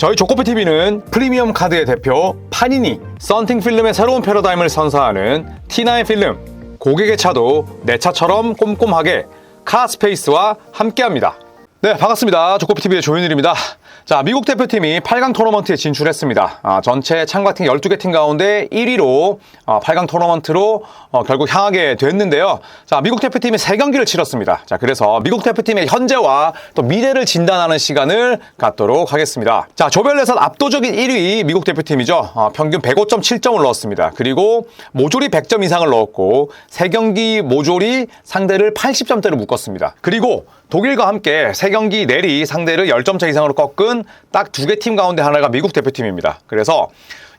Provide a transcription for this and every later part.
저희 조코피TV는 프리미엄 카드의 대표 파니니, 썬팅필름의 새로운 패러다임을 선사하는 T9 필름, 고객의 차도 내 차처럼 꼼꼼하게 카스페이스와 함께합니다. 네, 반갑습니다. 조코피TV의 조윤일입니다. 자, 미국 대표팀이 8강 토너먼트에 진출했습니다. 전체 참가팀 12개 팀 가운데 1위로 8강 토너먼트로 결국 향하게 됐는데요. 자, 미국 대표팀이 3경기를 치렀습니다. 자, 그래서 미국 대표팀의 현재와 또 미래를 진단하는 시간을 갖도록 하겠습니다. 자, 조별 예선 압도적인 1위 미국 대표팀이죠. 평균 105.7점을 넣었습니다. 그리고 모조리 100점 이상을 넣었고 3경기 모조리 상대를 80점대로 묶었습니다. 그리고 독일과 함께 3경기 내리 상대를 10점 차 이상으로 꺾은 딱 2개 팀 가운데 하나가 미국 대표팀입니다. 그래서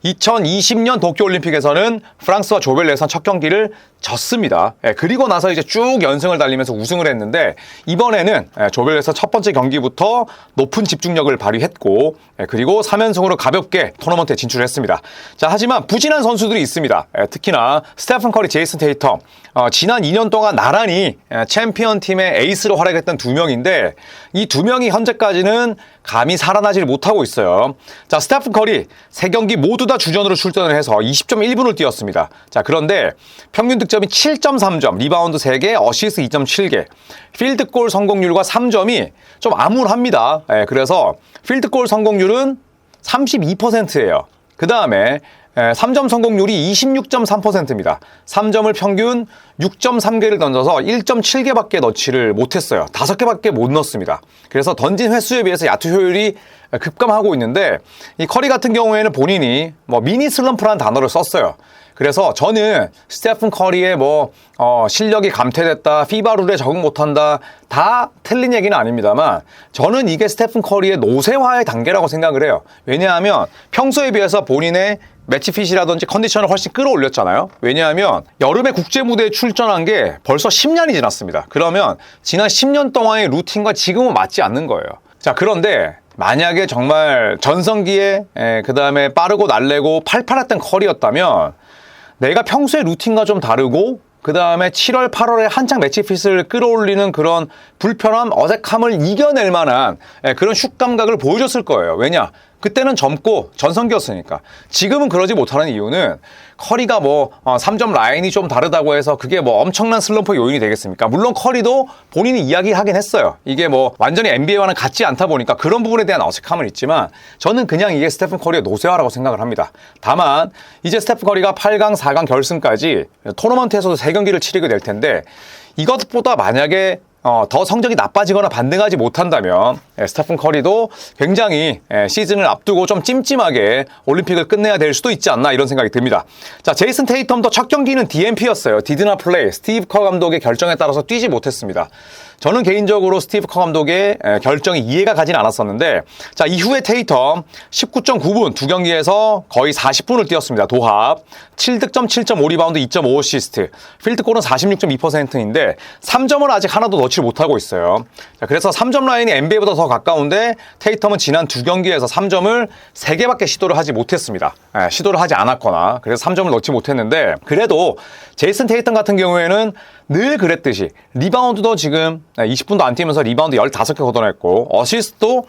2020년 도쿄올림픽에서는 프랑스와 조별 예선 첫 경기를 졌습니다. 그리고 나서 이제 쭉 연승을 달리면서 우승을 했는데 이번에는 조별 예선 첫 번째 경기부터 높은 집중력을 발휘했고 그리고 3연승으로 가볍게 토너먼트에 진출했습니다. 자, 하지만 부진한 선수들이 있습니다. 특히나 스테픈 커리, 제이슨 테이텀, 지난 2년 동안 나란히 챔피언 팀의 에이스로 활약했던 2명인데 이 2명이 현재까지는 감히 살아나질 못하고 있어요. 자, 스테픈 커리 3경기 모두 다 주전으로 출전을 해서 20.1분을 뛰었습니다. 자, 그런데 평균 득점이 7.3점, 리바운드 3개, 어시스트 2.7개, 필드골 성공률과 3점이 좀 암울합니다. 그래서 필드골 성공률은 32%예요. 그 다음에 3점 성공률이 26.3%입니다. 3점을 평균 6.3개를 던져서 1.7개밖에 넣지를 못했어요. 5개밖에 못 넣었습니다. 그래서 던진 횟수에 비해서 야투 효율이 급감하고 있는데 이 커리 같은 경우에는 본인이 미니 슬럼프라는 단어를 썼어요. 그래서 저는 스테픈 커리의 실력이 감퇴됐다, 피바 룰에 적응 못한다, 다 틀린 얘기는 아닙니다만 저는 이게 스테픈 커리의 노쇠화의 단계라고 생각을 해요. 왜냐하면 평소에 비해서 본인의 매치핏이라든지 컨디션을 훨씬 끌어올렸잖아요. 왜냐하면 여름에 국제무대에 출전한 게 벌써 10년이 지났습니다. 그러면 지난 10년 동안의 루틴과 지금은 맞지 않는 거예요. 자, 그런데 만약에 정말 전성기에 그 다음에 빠르고 날래고 팔팔했던 커리였다면 내가 평소에 루틴과 좀 다르고 그 다음에 7월, 8월에 한창 매치핏을 끌어올리는 그런 불편함, 어색함을 이겨낼 만한 그런 슛 감각을 보여줬을 거예요. 왜냐? 그때는 젊고 전성기였으니까. 지금은 그러지 못하는 이유는 커리가 3점 라인이 좀 다르다고 해서 그게 엄청난 슬럼프 요인이 되겠습니까? 물론 커리도 본인이 이야기하긴 했어요. 이게 완전히 NBA와는 같지 않다 보니까 그런 부분에 대한 어색함은 있지만 저는 그냥 이게 스테픈 커리의 노쇠화라고 생각을 합니다. 다만 이제 스테픈 커리가 8강, 4강 결승까지 토너먼트에서도 3경기를 치르게 될 텐데 이것보다 만약에 더 성적이 나빠지거나 반등하지 못한다면 스테픈 커리도 굉장히 시즌을 앞두고 좀 찜찜하게 올림픽을 끝내야 될 수도 있지 않나 이런 생각이 듭니다. 자, 제이슨 테이텀도 첫 경기는 DNP였어요. Did not play. 스티브 커 감독의 결정에 따라서 뛰지 못했습니다. 저는 개인적으로 스티브 커 감독의 결정이 이해가 가진 않았었는데 자, 이후에 테이텀 19.9분 두 경기에서 거의 40분을 뛰었습니다. 도합 7득점 7.5리바운드 2.5어시스트 필드골은 46.2%인데 3점을 아직 하나도 넣지 못하고 있어요. 자, 그래서 3점 라인이 NBA보다 더 가까운데 테이텀은 지난 2경기에서 3점을 3개밖에 시도를 하지 못했습니다. 시도를 하지 않았거나 그래서 3점을 넣지 못했는데 그래도 제이슨 테이텀 같은 경우에는 늘 그랬듯이 리바운드도 지금 20분도 안 뛰면서 리바운드 15개 걷어냈고 어시스트도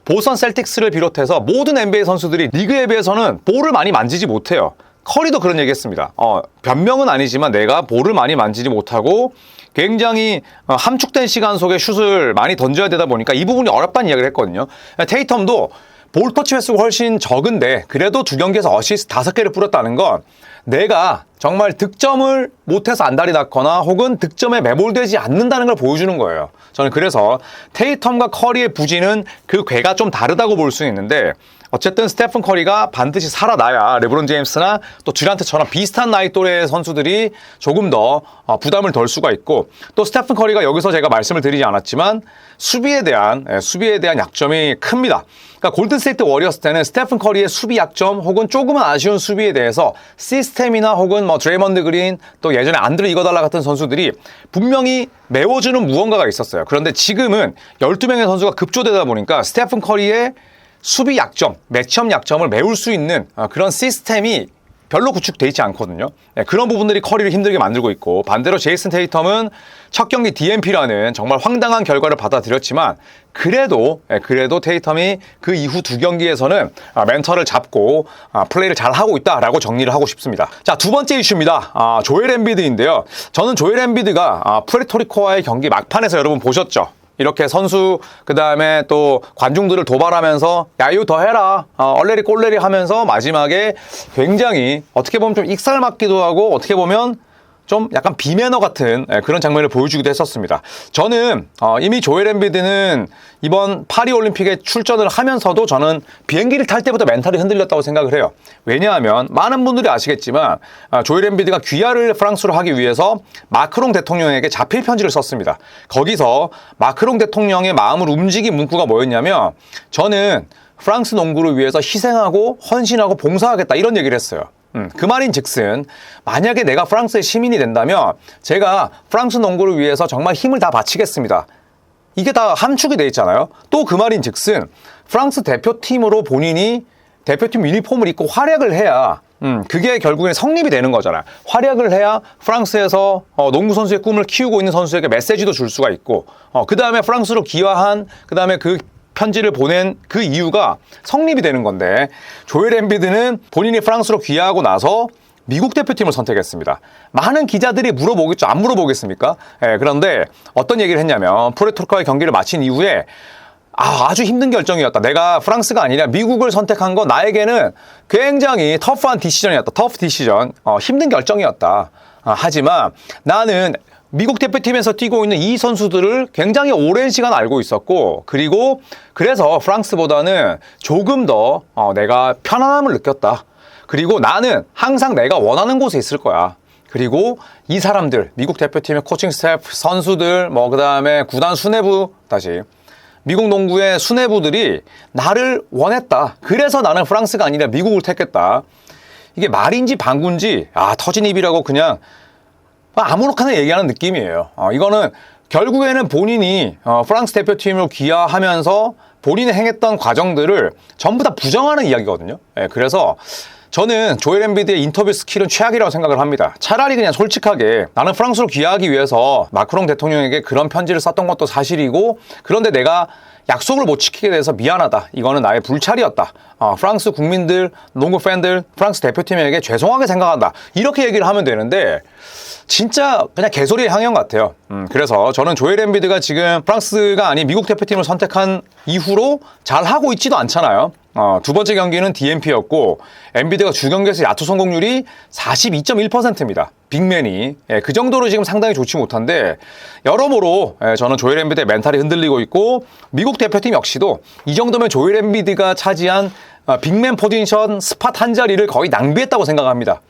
보스턴 셀틱스를 비롯해서 모든 NBA 선수들이 리그에 비해서는 볼을 많이 만지지 못해요. 커리도 그런 얘기 했습니다. 변명은 아니지만 내가 볼을 많이 만지지 못하고 굉장히 함축된 시간 속에 슛을 많이 던져야 되다 보니까 이 부분이 어렵다는 이야기를 했거든요. 테이텀도 볼 터치 횟수가 훨씬 적은데 그래도 2경기에서 어시스트 5개를 뿌렸다는 건 내가 정말 득점을 못해서 안달이 났거나 혹은 득점에 매몰되지 않는다는 걸 보여주는 거예요. 저는 그래서 테이텀과 커리의 부진은 그 궤가 좀 다르다고 볼 수 있는데 어쨌든 스테픈 커리가 반드시 살아나야 르브론 제임스나 또 듀란트처럼 비슷한 나이 또래의 선수들이 조금 더 부담을 덜 수가 있고 또 스테픈 커리가 여기서 제가 말씀을 드리지 않았지만 수비에 대한 약점이 큽니다. 그러니까 골든스테이트 워리어스 때는 스테픈 커리의 수비 약점 혹은 조금은 아쉬운 수비에 대해서 시스템이나 혹은 드레이먼드 그린 또 예전에 안드레 이거달라 같은 선수들이 분명히 메워주는 무언가가 있었어요. 그런데 지금은 12명의 선수가 급조되다 보니까 스테픈 커리의 수비 약점, 매치업 약점을 메울 수 있는 그런 시스템이 별로 구축돼 있지 않거든요. 그런 부분들이 커리를 힘들게 만들고 있고, 반대로 제이슨 테이텀은 첫 경기 DNP라는 정말 황당한 결과를 받아들였지만 그래도 테이텀이 그 이후 두 경기에서는 멘터를 잡고 플레이를 잘 하고 있다라고 정리를 하고 싶습니다. 자, 두 번째 이슈입니다. 조엘 엠비드인데요. 저는 조엘 엠비드가 푸에르토리코와의 경기 막판에서 여러분 보셨죠? 이렇게 선수 그다음에 또 관중들을 도발하면서 야 이거 더 해라 얼레리 꼴레리 하면서 마지막에 굉장히 어떻게 보면 좀 익살맞기도 하고 어떻게 보면 좀 약간 비매너 같은 그런 장면을 보여주기도 했었습니다. 저는 이미 조엘 엠비드는 이번 파리올림픽에 출전을 하면서도 저는 비행기를 탈 때부터 멘탈이 흔들렸다고 생각을 해요. 왜냐하면 많은 분들이 아시겠지만 조엘 엠비드가 귀화를 프랑스로 하기 위해서 마크롱 대통령에게 자필 편지를 썼습니다. 거기서 마크롱 대통령의 마음을 움직인 문구가 뭐였냐면 저는 프랑스 농구를 위해서 희생하고 헌신하고 봉사하겠다 이런 얘기를 했어요. 그 말인 즉슨 만약에 내가 프랑스의 시민이 된다면 제가 프랑스 농구를 위해서 정말 힘을 다 바치겠습니다. 이게 다 함축이 돼 있잖아요. 또 그 말인 즉슨 프랑스 대표팀으로 본인이 대표팀 유니폼을 입고 활약을 해야 그게 결국엔 성립이 되는 거잖아요. 활약을 해야 프랑스에서 농구 선수의 꿈을 키우고 있는 선수에게 메시지도 줄 수가 있고 그 다음에 프랑스로 기화한 그 다음에 그 편지를 보낸 그 이유가 성립이 되는 건데 조엘 엠비드는 본인이 프랑스로 귀화하고 나서 미국 대표팀을 선택했습니다. 많은 기자들이 물어보겠죠. 안 물어보겠습니까? 그런데 어떤 얘기를 했냐면 푸에르토리코와의 경기를 마친 이후에 아주 힘든 결정이었다. 내가 프랑스가 아니라 미국을 선택한 건 나에게는 굉장히 터프한 디시전이었다. 터프 디시전. 힘든 결정이었다. 하지만 나는 미국 대표팀에서 뛰고 있는 이 선수들을 굉장히 오랜 시간 알고 있었고 그리고 그래서 프랑스보다는 조금 더 내가 편안함을 느꼈다. 그리고 나는 항상 내가 원하는 곳에 있을 거야. 그리고 이 사람들, 미국 대표팀의 코칭 스태프, 선수들, 그 다음에 구단 수뇌부, 미국 농구의 수뇌부들이 나를 원했다. 그래서 나는 프랑스가 아니라 미국을 택했다. 이게 말인지 방구인지 터진 입이라고 그냥 아무렇게나 얘기하는 느낌이에요. 이거는 결국에는 본인이 프랑스 대표팀으로 귀화하면서 본인이 행했던 과정들을 전부 다 부정하는 이야기거든요. 그래서 저는 조엘 엠비드의 인터뷰 스킬은 최악이라고 생각을 합니다. 차라리 그냥 솔직하게 나는 프랑스로 귀화하기 위해서 마크롱 대통령에게 그런 편지를 썼던 것도 사실이고 그런데 내가 약속을 못 지키게 돼서 미안하다. 이거는 나의 불찰이었다. 프랑스 국민들, 농구 팬들, 프랑스 대표팀에게 죄송하게 생각한다. 이렇게 얘기를 하면 되는데 진짜 그냥 개소리의 향연 같아요. 그래서 저는 조엘 엠비드가 지금 프랑스가 아닌 미국 대표팀을 선택한 이후로 잘하고 있지도 않잖아요. 두 번째 경기는 DNP였고 엠비드가 주경기에서 야투 성공률이 42.1%입니다. 빅맨이 그 정도로 지금 상당히 좋지 못한데 여러모로 저는 조엘 엠비드의 멘탈이 흔들리고 있고 미국 대표팀 역시도 이 정도면 조엘 엠비드가 차지한 빅맨 포지션 스팟 한 자리를 거의 낭비했다고 생각합니다.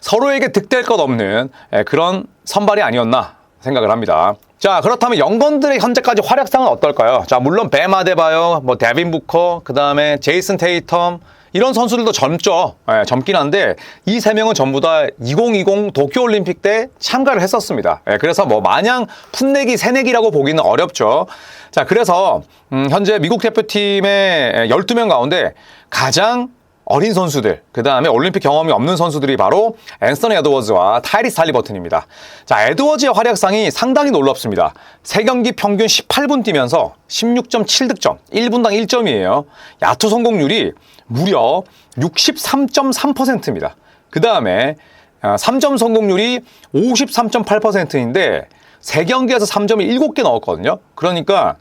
서로에게 득될 것 없는 그런 선발이 아니었나 생각을 합니다. 자, 그렇다면 영건들의 현재까지 활약상은 어떨까요? 자, 물론 뱀 아데바요, 데빈 부커, 그 다음에 제이슨 테이텀 이런 선수들도 젊죠. 젊긴 한데 이 세 명은 전부 다 2020 도쿄올림픽 때 참가를 했었습니다. 그래서 마냥 풋내기, 새내기라고 보기는 어렵죠. 자, 그래서 현재 미국 대표팀의 12명 가운데 가장 어린 선수들, 그 다음에 올림픽 경험이 없는 선수들이 바로 앤서니 에드워즈와 타이리스 할리버튼입니다. 자, 에드워즈의 활약상이 상당히 놀랍습니다. 3경기 평균 18분 뛰면서 16.7득점, 1분당 1점이에요. 야투 성공률이 무려 63.3%입니다. 그 다음에 3점 성공률이 53.8%인데 3경기에서 3점을 7개 넣었거든요. 그러니까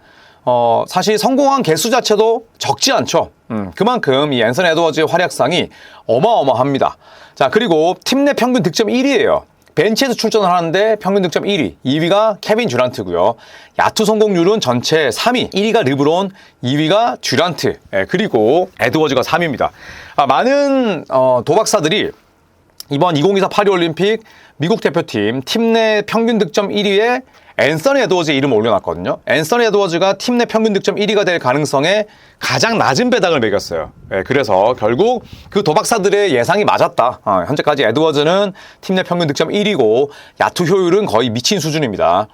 사실 성공한 개수 자체도 적지 않죠. 그만큼 이 앤서니 에드워즈의 활약상이 어마어마합니다. 자, 그리고 팀 내 평균 득점 1위예요. 벤치에서 출전을 하는데 평균 득점 1위, 2위가 케빈 듀란트고요. 야투 성공률은 전체 3위, 1위가 르브론, 2위가 듀란트, 그리고 에드워즈가 3위입니다. 많은 도박사들이 이번 2024 파리올림픽 미국 대표팀 팀 내 평균 득점 1위에 앤서니 에드워즈의 이름을 올려놨거든요. 앤서니 에드워즈가 팀 내 평균 득점 1위가 될 가능성에 가장 낮은 배당을 매겼어요. 그래서 결국 그 도박사들의 예상이 맞았다. 현재까지 에드워즈는 팀 내 평균 득점 1위고 야투 효율은 거의 미친 수준입니다.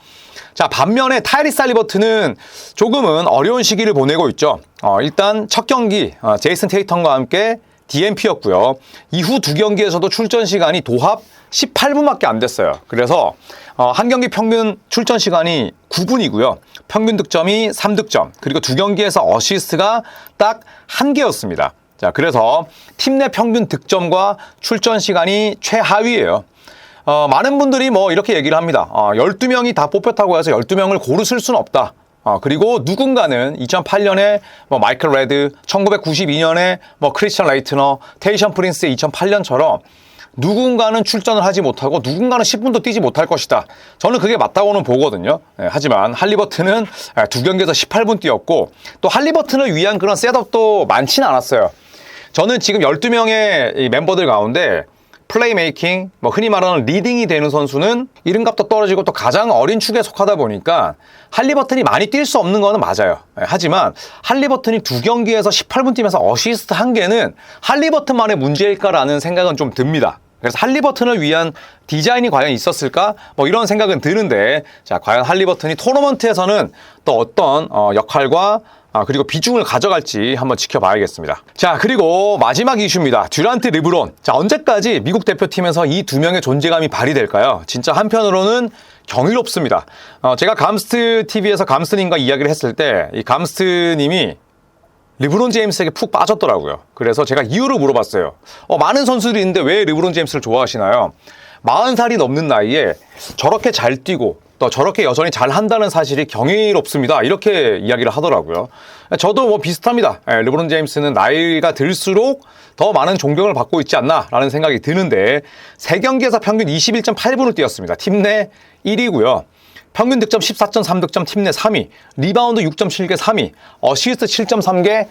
자, 반면에 타이리스 할리버튼은 조금은 어려운 시기를 보내고 있죠. 일단 첫 경기 제이슨 테이텀과 함께 DNP였고요. 이후 두 경기에서도 출전 시간이 도합 18분밖에 안 됐어요. 그래서 한 경기 평균 출전 시간이 9분이고요. 평균 득점이 3득점, 그리고 두 경기에서 어시스트가 딱 1개였습니다. 자, 그래서 팀 내 평균 득점과 출전 시간이 최하위예요. 많은 분들이 뭐 이렇게 얘기를 합니다. 12명이 다 뽑혔다고 해서 12명을 고루 쓸 수는 없다. 그리고 누군가는 2008년에 뭐 마이클 레드, 1992년에 뭐 크리스천 레이트너, 테이션 프린스의 2008년처럼 누군가는 출전을 하지 못하고 누군가는 10분도 뛰지 못할 것이다. 저는 그게 맞다고는 보거든요. 하지만 할리버튼은 두 경기에서 18분 뛰었고, 또 할리버튼을 위한 그런 셋업도 많지는 않았어요. 저는 지금 12명의 멤버들 가운데 플레이메이킹, 뭐 흔히 말하는 리딩이 되는 선수는 이름값도 떨어지고 또 가장 어린 축에 속하다 보니까 할리버튼이 많이 뛸 수 없는 거는 맞아요. 하지만 할리버튼이 두 경기에서 18분 뛰면서 어시스트 1개는 할리버튼만의 문제일까라는 생각은 좀 듭니다. 그래서 할리버튼을 위한 디자인이 과연 있었을까? 뭐 이런 생각은 드는데, 자, 과연 할리버튼이 토너먼트에서는 또 어떤 역할과 그리고 비중을 가져갈지 한번 지켜봐야겠습니다. 자, 그리고 마지막 이슈입니다. 듀란트, 르브론. 자, 언제까지 미국 대표팀에서 이 두 명의 존재감이 발휘될까요? 진짜 한편으로는 경이롭습니다. 제가 감스트 TV에서 감스트님과 이야기를 했을 때 이 감스트님이 르브론 제임스에게 푹 빠졌더라고요. 그래서 제가 이유를 물어봤어요. 많은 선수들이 있는데 왜 르브론 제임스를 좋아하시나요? 40살이 넘는 나이에 저렇게 잘 뛰고 또 저렇게 여전히 잘 한다는 사실이 경이롭습니다. 이렇게 이야기를 하더라고요. 저도 뭐 비슷합니다. 르브론 제임스는 나이가 들수록 더 많은 존경을 받고 있지 않나라는 생각이 드는데, 3경기에서 평균 21.8분을 뛰었습니다. 팀 내 1위고요. 평균 득점 14.3득점 팀 내 3위, 리바운드 6.7개 3위, 어시스트 7.3개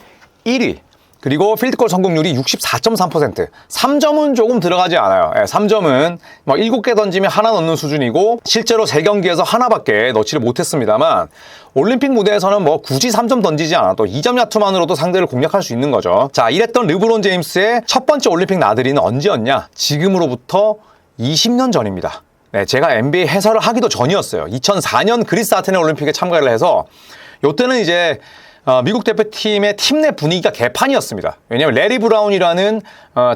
1위, 그리고 필드골 성공률이 64.3%. 3점은 조금 들어가지 않아요. 3점은 뭐 7개 던지면 하나 넣는 수준이고, 실제로 3경기에서 하나밖에 넣지를 못했습니다만, 올림픽 무대에서는 뭐 굳이 3점 던지지 않아도 2점 야투만으로도 상대를 공략할 수 있는 거죠. 자, 이랬던 르브론 제임스의 첫 번째 올림픽 나들이는 언제였냐? 지금으로부터 20년 전입니다. 제가 NBA 해설을 하기도 전이었어요. 2004년 그리스 아테네 올림픽에 참가를 해서, 이때는 이제 미국 대표팀의 팀 내 분위기가 개판이었습니다. 왜냐하면 레리 브라운이라는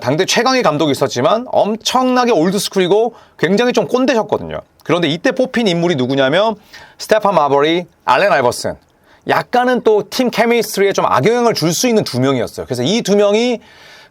당대 최강의 감독이 있었지만 엄청나게 올드스쿨이고 굉장히 좀 꼰대셨거든요. 그런데 이때 뽑힌 인물이 누구냐면 스테판 마버리, 알렌 아이버슨. 약간은 또 팀 케미스트리에 좀 악영향을 줄 수 있는 두 명이었어요. 그래서 이 두 명이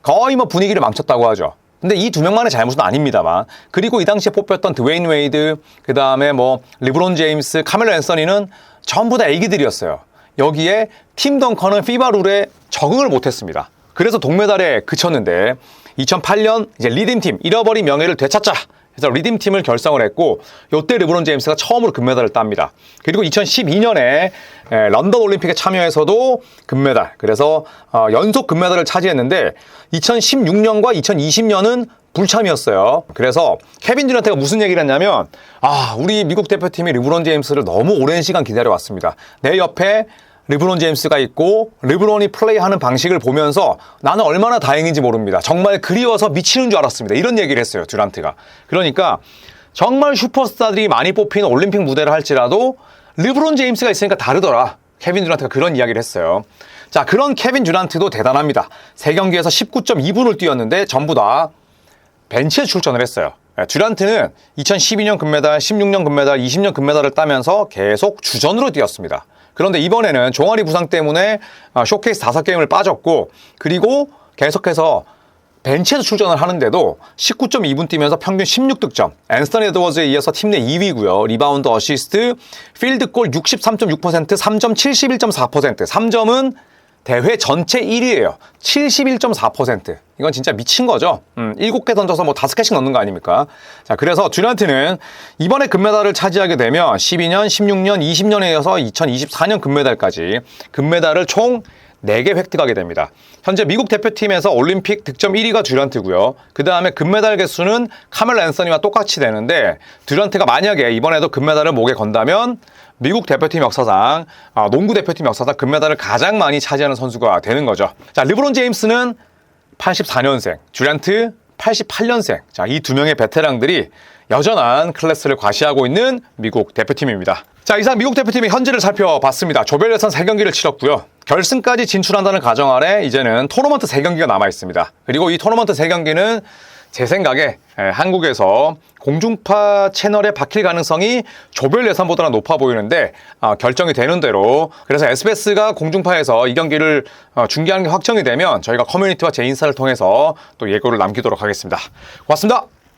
거의 뭐 분위기를 망쳤다고 하죠. 근데 이 두 명만의 잘못은 아닙니다만, 그리고 이 당시에 뽑혔던 드웨인 웨이드, 그 다음에 뭐 르브론 제임스, 카멜로 앤서니는 전부 다 애기들이었어요. 여기에 팀 덩컨은 피바 룰에 적응을 못했습니다. 그래서 동메달에 그쳤는데, 2008년 이제 리딤팀, 잃어버린 명예를 되찾자 해서 리딤팀을 결성을 했고, 이때 르브론 제임스가 처음으로 금메달을 땁니다. 그리고 2012년에 런던 올림픽에 참여해서도 금메달, 그래서 연속 금메달을 차지했는데, 2016년과 2020년은 불참이었어요. 그래서 케빈 듀란트가 무슨 얘기를 했냐면, 우리 미국 대표팀이 르브론 제임스를 너무 오랜 시간 기다려왔습니다. 내 옆에 르브론 제임스가 있고 르브론이 플레이하는 방식을 보면서 나는 얼마나 다행인지 모릅니다. 정말 그리워서 미치는 줄 알았습니다. 이런 얘기를 했어요, 듀란트가. 그러니까 정말 슈퍼스타들이 많이 뽑히는 올림픽 무대를 할지라도 르브론 제임스가 있으니까 다르더라. 케빈 듀란트가 그런 이야기를 했어요. 자, 그런 케빈 듀란트도 대단합니다. 3경기에서 19.2분을 뛰었는데 전부 다 벤치에 출전을 했어요. 듀란트는 2012년 금메달, 16년 금메달, 20년 금메달을 따면서 계속 주전으로 뛰었습니다. 그런데 이번에는 종아리 부상 때문에 쇼케이스 5게임을 빠졌고, 그리고 계속해서 벤치에서 출전을 하는데도 19.2분 뛰면서 평균 16득점, 앤서니 에드워즈에 이어서 팀 내 2위고요. 리바운드, 어시스트, 필드골 63.6%, 3점 71.4%, 3점은 대회 전체 1위예요. 71.4%. 이건 진짜 미친 거죠. 7개 던져서 뭐 5개씩 넣는 거 아닙니까? 자, 그래서 듀란트는 이번에 금메달을 차지하게 되면 12년, 16년, 20년에 이어서 2024년 금메달까지 금메달을 총 4개 획득하게 됩니다. 현재 미국 대표팀에서 올림픽 득점 1위가 듀란트고요. 그 다음에 금메달 개수는 카멜로 앤서니와 똑같이 되는데, 듀란트가 만약에 이번에도 금메달을 목에 건다면 미국 대표팀 역사상, 농구 대표팀 역사상 금메달을 가장 많이 차지하는 선수가 되는 거죠. 자, 르브론 제임스는 84년생, 듀란트 88년생. 자, 이 두 명의 베테랑들이 여전한 클래스를 과시하고 있는 미국 대표팀입니다. 자, 이상 미국 대표팀의 현재를 살펴봤습니다. 조별 예선 3경기를 치렀고요. 결승까지 진출한다는 가정 아래 이제는 토너먼트 3경기가 남아 있습니다. 그리고 이 토너먼트 3경기는 제 생각에 한국에서 공중파 채널에 박힐 가능성이 조별 예선보다는 높아 보이는데 결정이 되는 대로, 그래서 SBS가 공중파에서 이 경기를 중계하는 게 확정이 되면 저희가 커뮤니티와 제 인사를 통해서 또 예고를 남기도록 하겠습니다. 고맙습니다.